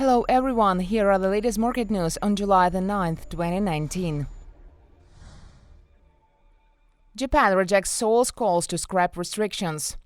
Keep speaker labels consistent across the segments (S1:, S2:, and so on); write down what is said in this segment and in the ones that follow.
S1: Hello everyone, here are the latest market news on July the 9th, 2019. Japan rejects Seoul's calls to scrap restrictions.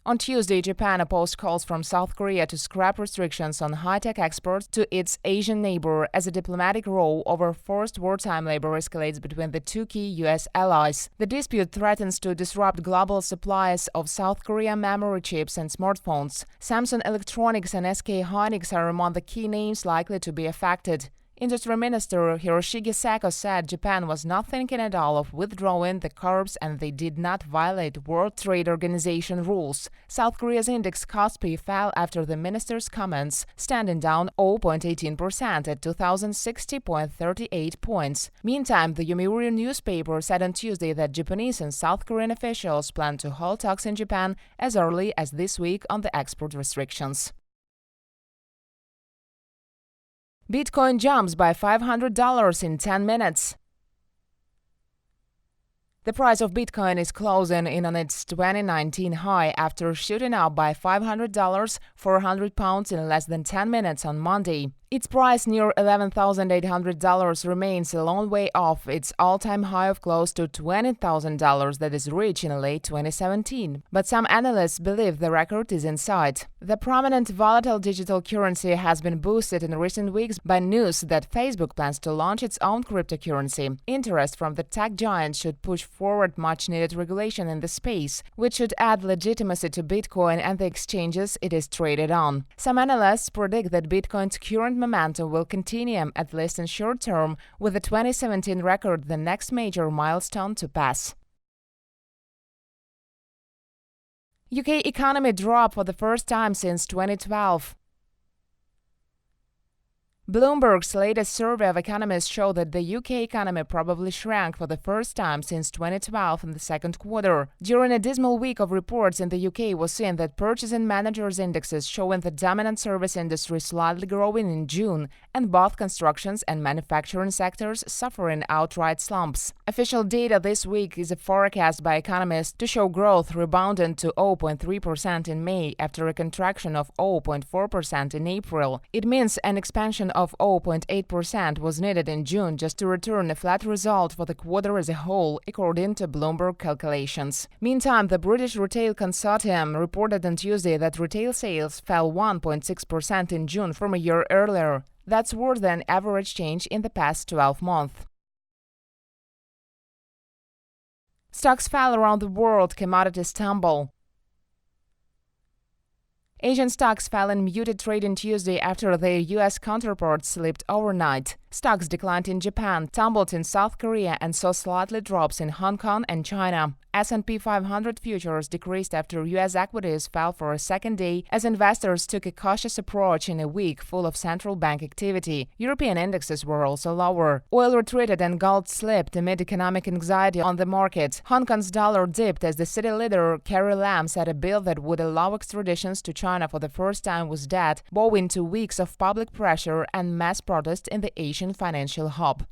S1: On Tuesday, Japan opposed calls from South Korea to scrap restrictions on high-tech exports to its Asian neighbor as a diplomatic row over forced wartime labor escalates between the two key U.S. allies. The dispute threatens to disrupt global supplies of South Korean memory chips and smartphones. Samsung Electronics and SK Hynix are among the key names likely to be affected. Industry Minister Hiroshige Seko said Japan was not thinking at all of withdrawing the curbs and they did not violate World Trade Organization rules. South Korea's index KOSPI fell after the minister's comments, standing down 0.18% at 2,060.38 points. Meantime, the Yomiuri newspaper said on Tuesday that Japanese and South Korean officials plan to halt talks in Japan as early as this week on the export restrictions. Bitcoin jumps by $500 in 10 minutes. The price of Bitcoin is closing in on its 2019 high after shooting up by $500, 400 pounds in less than 10 minutes on Monday. Its price near $11,800 remains a long way off its all-time high of close to $20,000 that is reached in late 2017. But some analysts believe the record is in sight. The prominent volatile digital currency has been boosted in recent weeks by news that Facebook plans to launch its own cryptocurrency. Interest from the tech giant should push forward much-needed regulation in the space, which should add legitimacy to Bitcoin and the exchanges it is traded on. Some analysts predict that Bitcoin's current momentum will continue, at least in short term, with the 2017 record the next major milestone to pass. UK economy dropped for the first time since 2012. Bloomberg's latest survey of economists showed that the UK economy probably shrank for the first time since 2012 in the second quarter. During a dismal week of reports in the UK was seen that purchasing managers' indexes showing the dominant service industry slightly growing in June and both constructions and manufacturing sectors suffering outright slumps. Official data this week is a forecast by economists to show growth rebounding to 0.3% in May after a contraction of 0.4% in April. It means an expansion of 0.8% was needed in June just to return a flat result for the quarter as a whole, according to Bloomberg calculations. Meantime, the British Retail Consortium reported on Tuesday that retail sales fell 1.6% in June from a year earlier. That's worse than average change in the past 12 months. Stocks fell around the world, commodities tumble. Asian stocks fell in muted trading Tuesday after their U.S. counterparts slipped overnight. Stocks declined in Japan, tumbled in South Korea, and saw slightly drops in Hong Kong and China. S&P 500 futures decreased after U.S. equities fell for a second day as investors took a cautious approach in a week full of central bank activity. European indexes were also lower. Oil retreated and gold slipped amid economic anxiety on the market. Hong Kong's dollar dipped as the city leader Carrie Lam said a bill that would allow extraditions to China for the first time was dead, owing to weeks of public pressure and mass protest in the Asian financial hub.